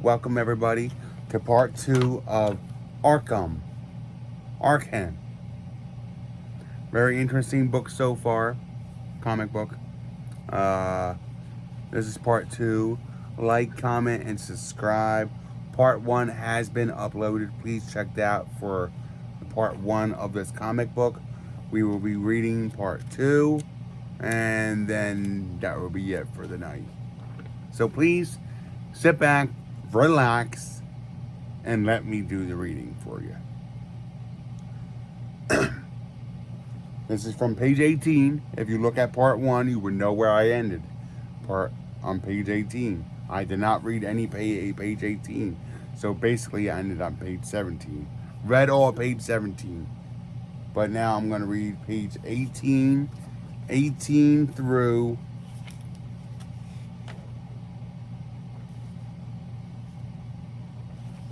Welcome everybody to part 2 of Arkham. Very interesting book so far. Comic book. Uh, this is part 2. Like, comment, and subscribe. Part 1 has been uploaded. Please check that out for part 1 of this comic book. We will be reading part 2. And then that will be it for the night. So please sit back, relax, and let me do the reading for you. This is from page 18. If you look at part 1, you would know where I ended. On page 18. I did not read any page 18. So basically I ended on page 17. Read all page 17. But now I'm going to read page 18 through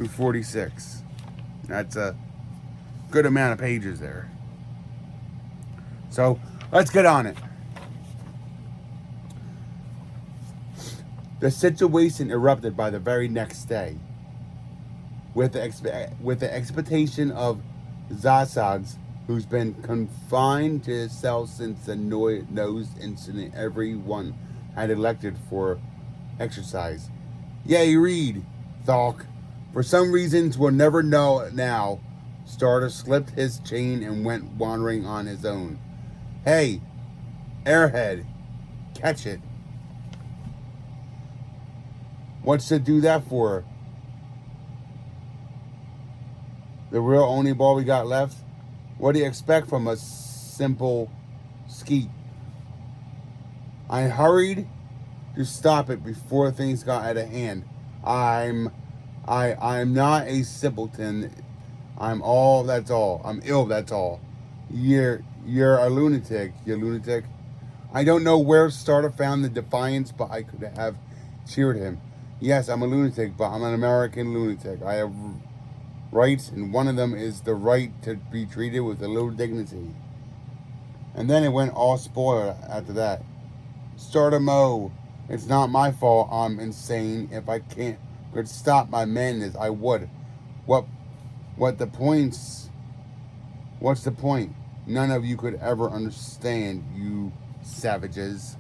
46. That's a good amount of pages there. So let's get on it. The situation erupted by the very next day, with the expectation of Zasags, who's been confined to his cell since the nose incident everyone had elected for exercise. Yay, read, Thalk. For some reasons we'll never know now, Starter slipped his chain and went wandering on his own. Hey, Airhead, catch it. What's to do that for? The real only ball we got left? What do you expect from a simple skeet? I hurried to stop it before things got out of hand. I'm not a simpleton. I'm all, that's all. I'm ill, that's all. You're a lunatic, you lunatic. I don't know where Starter found the defiance, but I could have cheered him. Yes, I'm a lunatic, but I'm an American lunatic. I have rights, and one of them is the right to be treated with a little dignity. And then it went all spoiled after that. Starter Mo, it's not my fault I'm insane. If I could stop my madness, I would. What's the point? None of you could ever understand, you savages.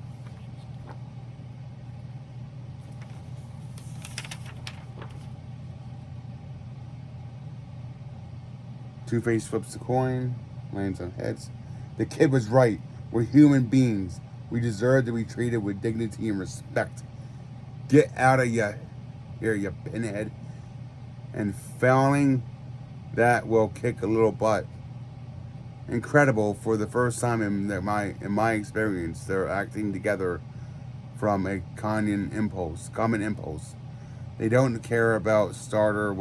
Two-Face flips the coin, lands on heads. The kid was right. We're human beings. We deserve to be treated with dignity and respect. Get out of here, you pinhead. And failing that will kick a little butt. Incredible, for the first time in my experience, they're acting together from a common impulse. They don't care about Starter.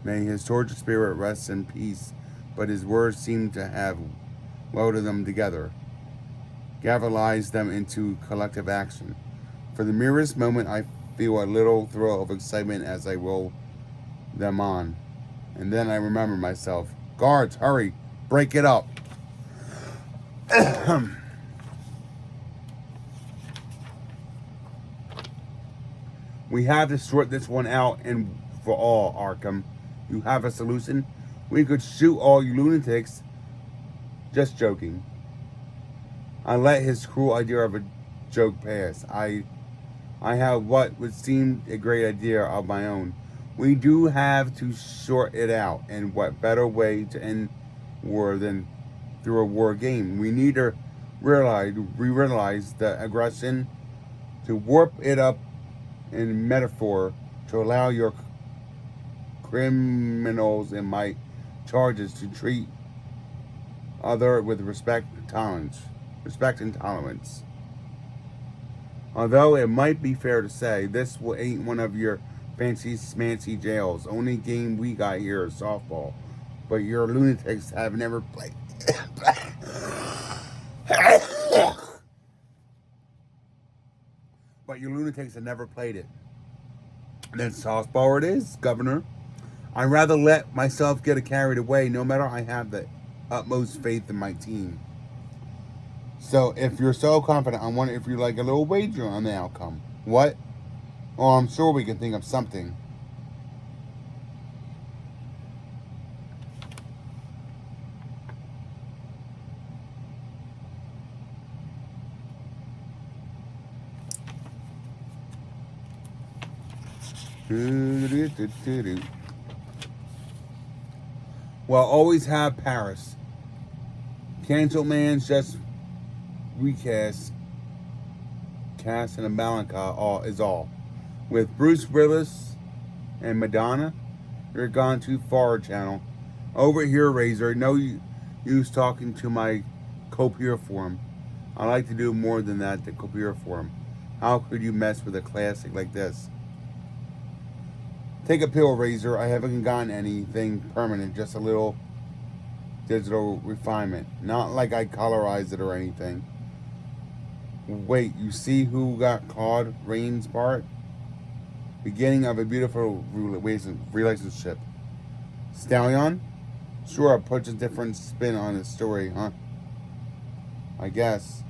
May his tortured spirit rest in peace, but his words seem to have welded them together, galvanized them into collective action. For the merest moment, I feel a little thrill of excitement as I roll them on. And then I remember myself. Guards, hurry, break it up. We have to sort this one out and for all, Arkham. You have a solution? We could shoot all you lunatics. Just joking. I let his cruel idea of a joke pass. I have what would seem a great idea of my own. We do have to sort it out, and what better way to end war than through a war game? We need to realize the aggression, to warp it up in metaphor, to allow your criminals in my charges to treat other with respect and tolerance. Although it might be fair to say this ain't one of your fancy smancy jails. Only game we got here is softball. But your lunatics have never played. But your lunatics have never played it. Then softball it is, Governor. I'd rather let myself get carried away, no matter I have the utmost faith in my team. So if you're so confident, I wonder if you'd like a little wager on the outcome. What? Oh, I'm sure we can think of something. Well, always have Paris. Cancel Man's just recast. Cast and a Melancholy all is all. With Bruce Willis and Madonna, you're gone too far, channel. Over here, Razor. No use talking to my copier form. I like to do more than that, the copier form. How could you mess with a classic like this? Take a pill, Razor. I haven't gotten anything permanent, just a little digital refinement. Not like I colorized it or anything. Wait, you see who got Claude Rains' part? Beginning of a beautiful relationship. Stallion? Sure, puts a different spin on the story, huh? I guess.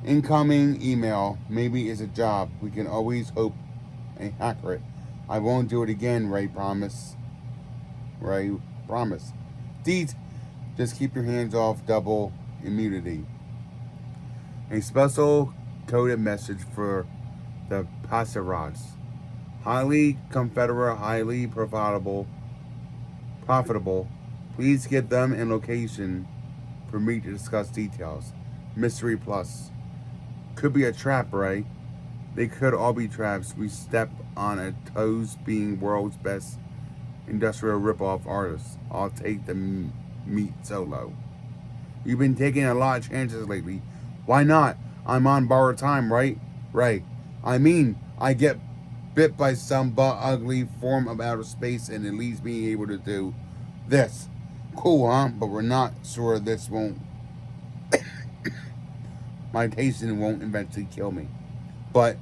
Incoming email. Maybe it's a job. We can always hope a hacker. I won't do it again, Ray promise. Ray promise. Deet, just keep your hands off double immunity. A special coded message for the Passerats. Highly Confederate, highly profitable. Please get them in location for me to discuss details. Mystery Plus. Could be a trap, Ray. They could all be traps. We step on a toes being world's best industrial rip-off artist. I'll take the meat solo. You've been taking a lot of chances lately. Why not? I'm on borrowed time, right? Ray. I mean, I get bit by some ugly form of outer space and it leaves me able to do this. Cool, huh? But we're not sure this won't... My tasting won't eventually kill me. But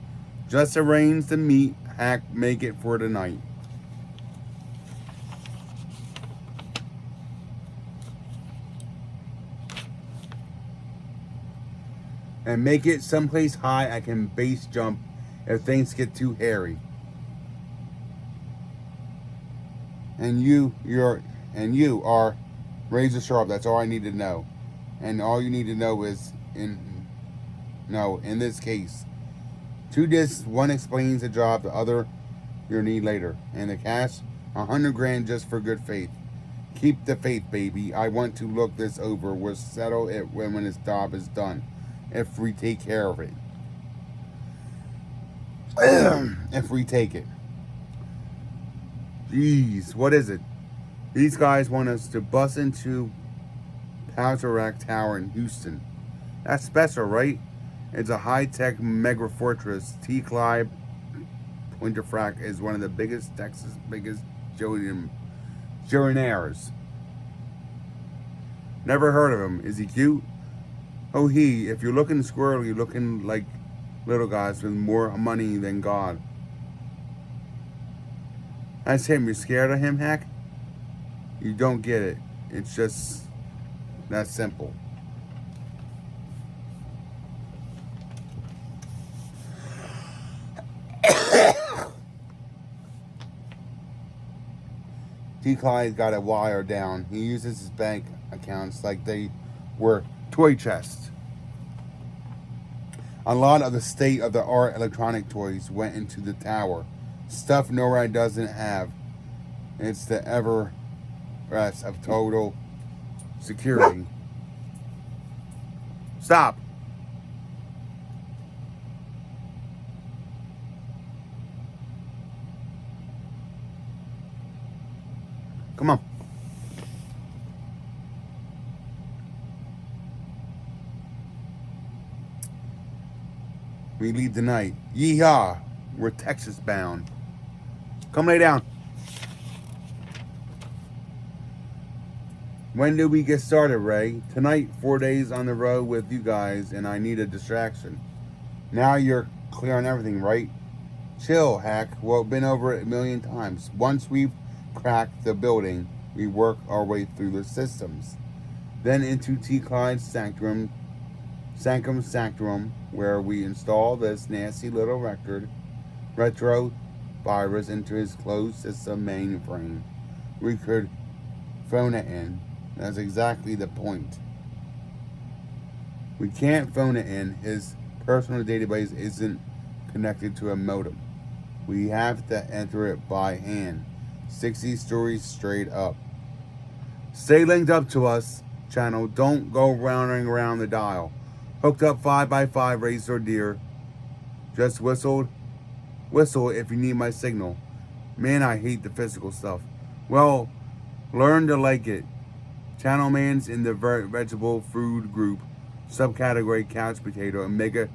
just arrange the meat, hack, make it for tonight. And make it someplace high I can base jump if things get too hairy. And you are razor sharp. That's all I need to know. And all you need to know is in this case, 2 discs, one explains the job, the other you'll need later. And the cash, $100 grand just for good faith. Keep the faith, baby. I want to look this over. We'll settle it when this job is done. If we take care of it. If we take it. Jeez, what is it? These guys want us to bust into Powerack Tower in Houston. That's special, right? It's a high-tech mega fortress. T. Clyde Pointefract is one of the biggest Texas' biggest billionaires. Never heard of him. Is he cute? Oh, if you're looking squirrely, you're looking like little guys with more money than God. That's him. You're scared of him, Hack? You don't get it. It's just that simple. T. Clyde's got it wired down. He uses his bank accounts like they were toy chests. A lot of the state-of-the-art electronic toys went into the tower. Stuff NORAD doesn't have. It's the Everest of total security. Stop. Come on. We leave tonight. Yeehaw. We're Texas bound. Come lay down. When did we get started, Ray? Tonight, 4 days on the road with you guys, and I need a distraction. Now you're clear on everything, right? Chill, Hack. Well, been over it a million times. Once we've cracked the building, we work our way through the systems. Then into T. Clyde's sanctum Sanctum Sanctorum, where we install this nasty little retro virus into his closed system mainframe. We could phone it in. That's exactly the point. We can't phone it in. His personal database isn't connected to a modem. We have to enter it by hand. 60 stories straight up. Stay linked up to us, channel. Don't go rounding around the dial. Hooked up 5x5 razor deer. Just whistle if you need my signal. Man, I hate the physical stuff. Well, learn to like it. Channel man's in the vegetable food group. Subcategory couch potato and mega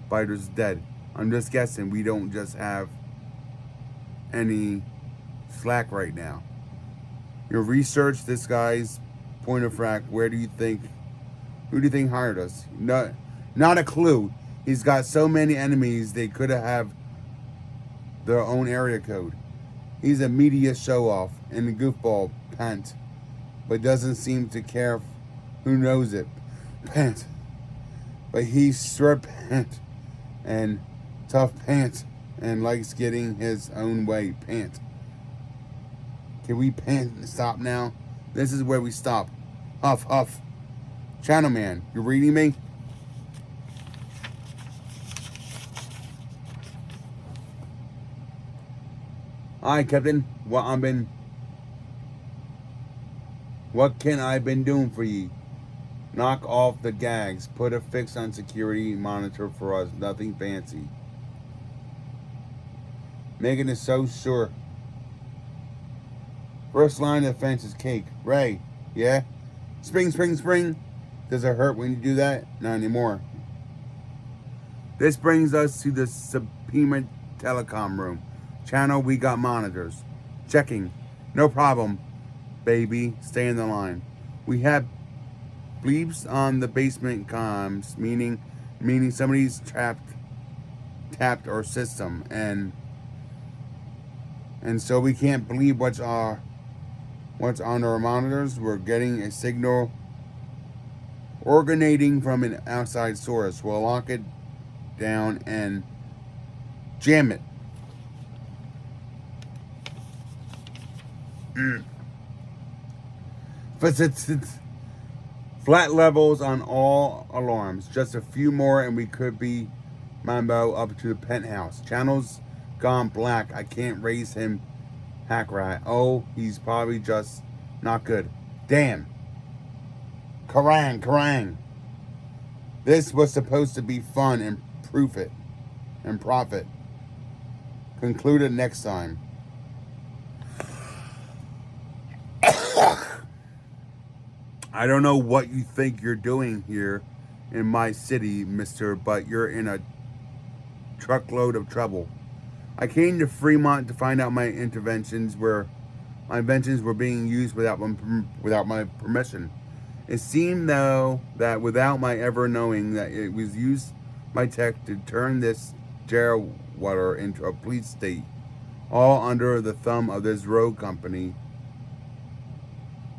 biters dead. I'm just guessing we don't just have any slack right now. Your research, this guy's point of fact, who do you think hired us? Not a clue. He's got so many enemies they could have their own area code. He's a media show-off and a goofball pant, but doesn't seem to care who knows it. Pant. But he's short pant and tough pant and likes getting his own way. Pant. Can we pant and stop now? This is where we stop. Huff, huff. Channel man, you reading me? Hi, Captain. What can I been doing for ye? Knock off the gags. Put a fix on security monitor for us. Nothing fancy. Making it so sure. First line of defense is cake. Ray, yeah? Spring. Does it hurt when you do that? Not anymore. This brings us to the Suprema Telecom room. Channel, we got monitors. Checking. No problem, baby. Stay in the line. We have bleeps on the basement comms, meaning somebody's tapped our system, and so we can't believe what's on our monitors. We're getting a signal originating from an outside source. We'll lock it down and jam it. But it's flat levels on all alarms. Just a few more and we could be Mambo up to the penthouse. Channel's gone black. I can't raise him. Hack rat. Oh, he's probably just not good. Damn. Kerrang. This was supposed to be fun and profit. Concluded next time. I don't know what you think you're doing here in my city, mister, but you're in a truckload of trouble. I came to Fremont to find out my inventions were being used without my permission. It seemed, though, that without my ever knowing that it was used by tech to turn this water into a police state, all under the thumb of this road company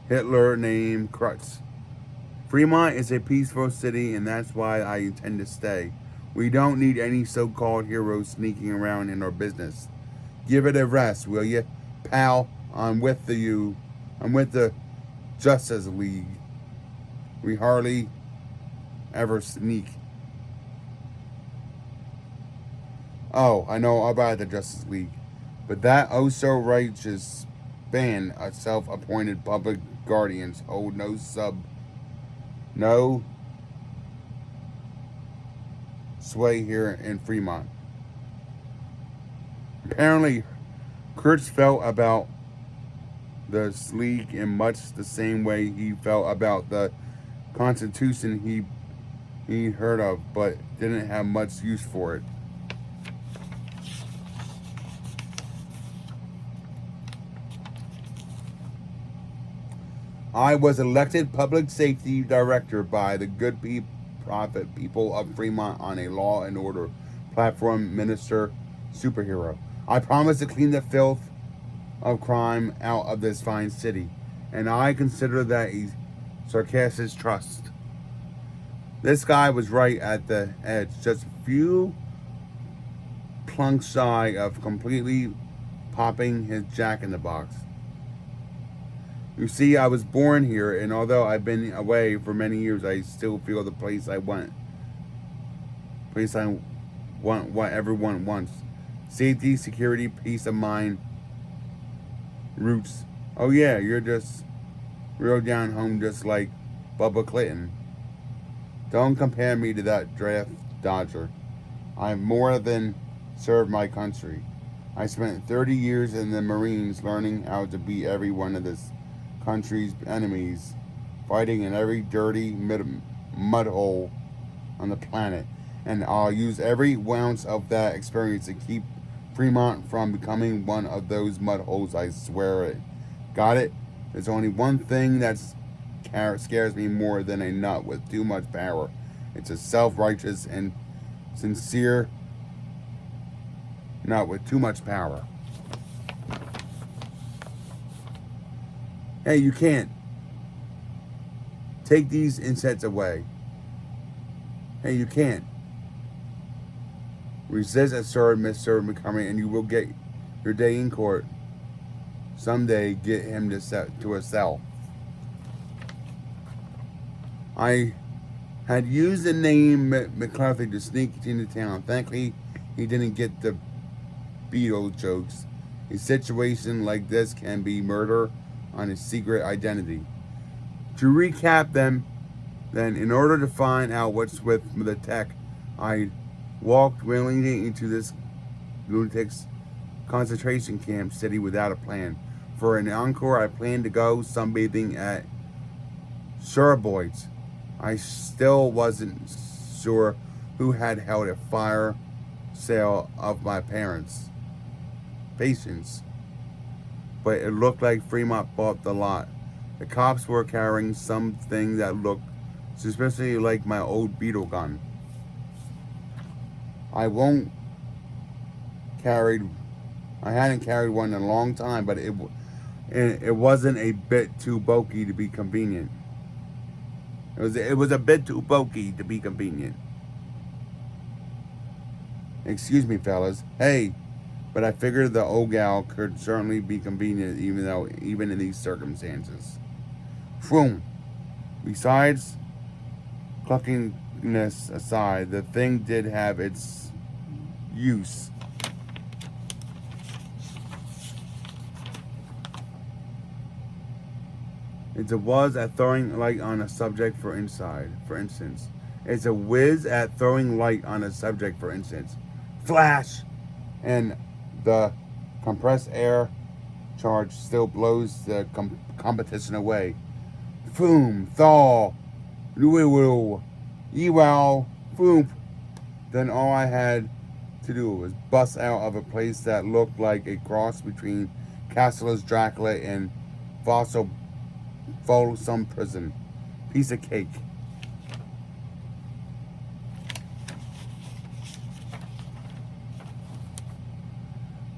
Hitler named Krutz. Fremont is a peaceful city, and that's why I intend to stay. We don't need any so-called heroes sneaking around in our business. Give it a rest, will you, pal? I'm with the Justice League. We hardly ever sneak. Oh, I know about the Justice League, but that oh-so-righteous band of self-appointed public guardians hold no sway here in Fremont. Apparently, Kurtz felt about the League in much the same way he felt about the Constitution he'd heard of, but didn't have much use for it. I was elected public safety director by the good profit people of Fremont on a law and order platform minister superhero. I promise to clean the filth of crime out of this fine city, and I consider that a sarcastic trust. This guy was right at the edge, just a few plunks shy of completely popping his jack in the box. You see, I was born here, and although I've been away for many years, I still feel the place I want. Place I want what everyone wants. Safety, security, peace of mind, roots. Oh yeah, you're just real down home just like Bubba Clinton. Don't compare me to that draft dodger. I've more than served my country. I spent 30 years in the Marines learning how to beat every one of this country's enemies, fighting in every dirty mud hole on the planet. And I'll use every ounce of that experience to keep Fremont from becoming one of those mud holes, I swear it. Got it? There's only one thing that scares me more than a nut with too much power. It's a self-righteous and sincere nut with too much power. Hey, you can't. Take these insects away. Hey, you can't. Resist a Sir Mr. McCormick and you will get your day in court. Someday get him to a cell. I had used the name McCarthy to sneak into town. Thankfully, he didn't get the Beatles jokes. A situation like this can be murder on a secret identity. To recap them, then, in order to find out what's with the tech, I walked willingly into this lunatic's concentration camp city without a plan. For an encore, I planned to go sunbathing at Sherboyd's. I still wasn't sure who had held a fire sale of my parents' patients, but it looked like Fremont bought the lot. The cops were carrying something that looked suspiciously like my old beetle gun. I hadn't carried one in a long time, but it wasn't a bit too bulky to be convenient. It was a bit too bulky to be convenient. Excuse me, fellas. Hey, but I figured the old gal could certainly be convenient even in these circumstances. Vroom. Besides clunkiness aside, the thing did have its use. It was at throwing light on a subject, for instance. It's a whiz at throwing light on a subject, for instance. Flash! And the compressed air charge still blows the competition away. Boom! Thaw! Luiwu! Ewow! Boom! Then all I had to do was bust out of a place that looked like a cross between Castle's Dracula and Folsom Prison. Piece of cake.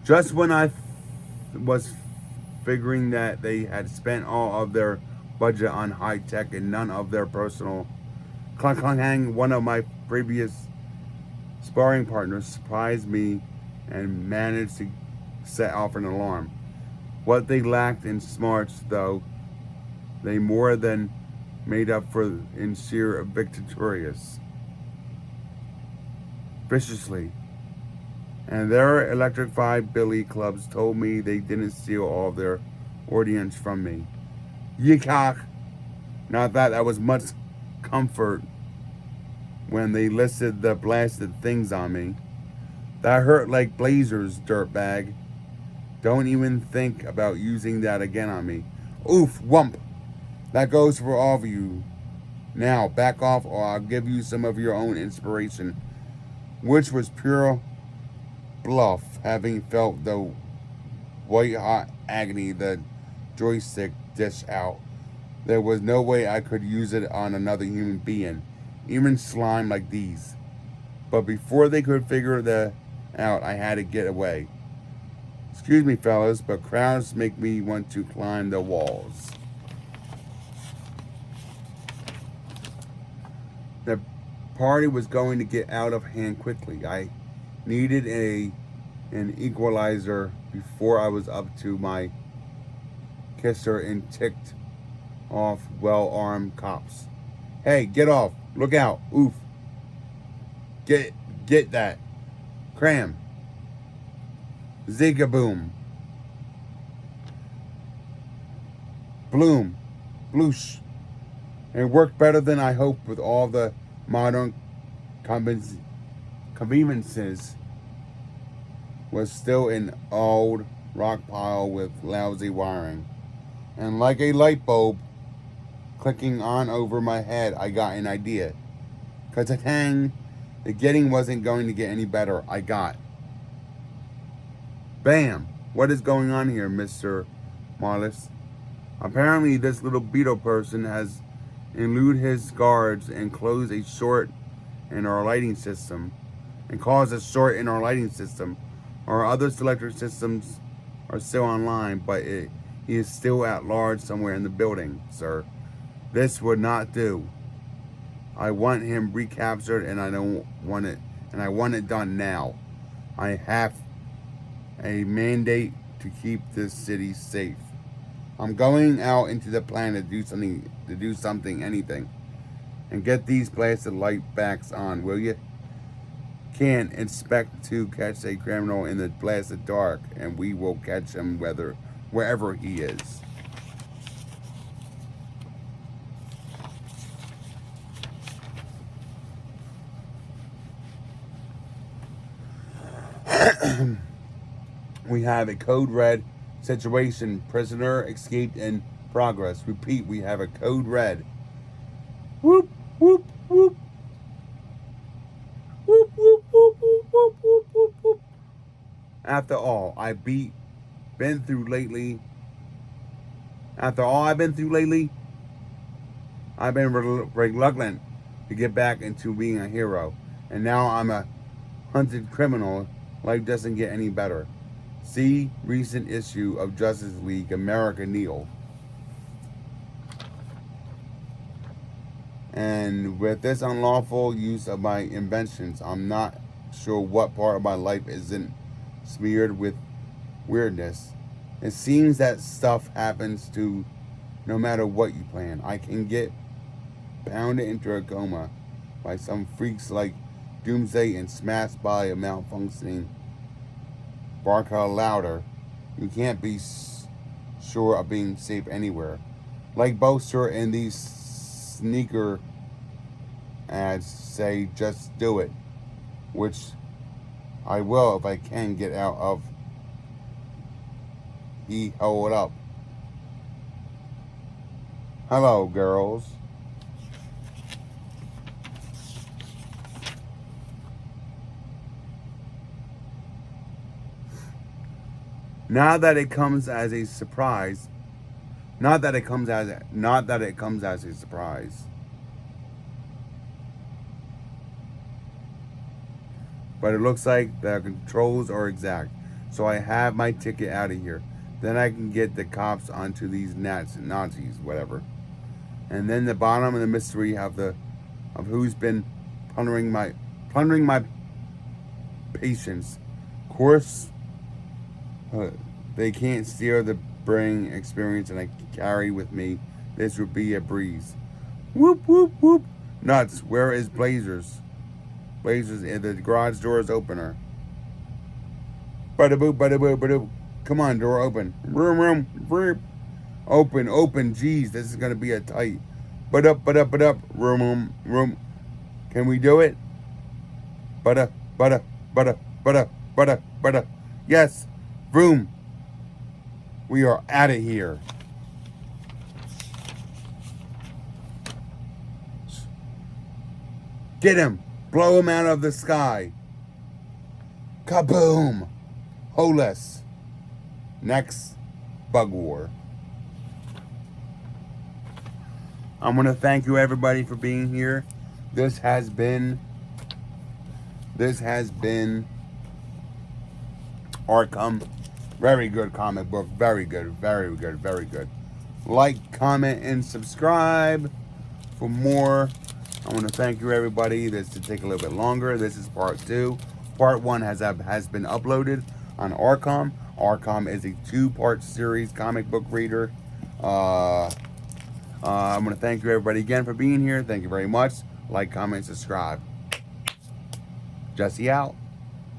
Just when I was figuring that they had spent all of their budget on high tech and none of their personal clang, one of my previous sparring partners surprised me and managed to set off an alarm. What they lacked in smarts, though, they more than made up for in sheer victorious. Viciously. And their electrified billy clubs told me they didn't steal all of their audience from me. Yeehaw! Not that was much comfort when they listed the blasted things on me. That hurt like blazers, dirtbag. Don't even think about using that again on me. Oof, whump. That goes for all of you. Now, back off or I'll give you some of your own inspiration. Which was pure bluff, having felt the white-hot agony the joystick dished out. There was no way I could use it on another human being, even slime like these. But before they could figure that out, I had to get away. Excuse me, fellas, but crowds make me want to climb the walls. The party was going to get out of hand quickly. I needed an equalizer before I was up to my kisser and ticked off well-armed cops. Hey, get off. Look out. Oof. Get that. Cram. Zigaboom. Bloom. Bloosh. It worked better than I hoped with all the modern conveniences. Was still an old rock pile with lousy wiring. And like a light bulb clicking on over my head, I got an idea. Ka-tang! The getting wasn't going to get any better. I got. Bam! What is going on here, Mr. Marlis? Apparently this little beetle person has eluded his guards and closed a short in our lighting system. And caused a short in our lighting system. Our other electric systems are still online, but he is still at large somewhere in the building, sir. This would not do. I want him recaptured, and I want it done now. I have a mandate to keep this city safe. I'm going out into the planet to do something, anything, and get these blasted light backs on, will you? Can't expect to catch a criminal in the blasted dark, and we will catch him wherever he is. We have a code red situation. Prisoner escaped in progress. Repeat, we have a code red. Whoop, whoop, whoop. Whoop, whoop, whoop, whoop, whoop, whoop, whoop, whoop. After all I've been through lately, I've been reluctant to get back into being a hero. And now I'm a hunted criminal. Life doesn't get any better. See recent issue of Justice League America Neil. And with this unlawful use of my inventions, I'm not sure what part of my life isn't smeared with weirdness. It seems that stuff happens to no matter what you plan. I can get pounded into a coma by some freaks like Doomsday and smashed by a malfunctioning Barker louder. You can't be sure of being safe anywhere. Like Boaster and these sneaker ads say, just do it, which I will if I can get out of he hold up. Hello, girls. Not that it comes as a surprise. Not that it comes as a surprise. But it looks like the controls are exact. So I have my ticket out of here. Then I can get the cops onto these Nazis, whatever. And then the bottom of the mystery of who's been plundering my patience. Of course, they can't steal the brain experience, and I carry with me. This would be a breeze. Whoop, whoop, whoop. Nuts. Where is Blazers? Blazers, and the garage door is opener. Bada-boop, bada-boop, bada-boop. Come on, door open. Room, room. Open. Jeez, this is going to be a tight. But up. Room. Can we do it? Bada. Yes. Room. We are out of here. Get him. Blow him out of the sky. Kaboom. Holess. Next Bug War. I'm going to thank you everybody for being here. This has been Arkham. Very good comic book. Very good. Like, comment, and subscribe for more I want to thank you, everybody. This to take a little bit longer. This is part 2. Part 1 has been uploaded on Arkham. Arkham is a 2-part series comic book reader. I'm going to thank you, everybody, again for being here. Thank you very much. Like, comment, subscribe. Jesse out.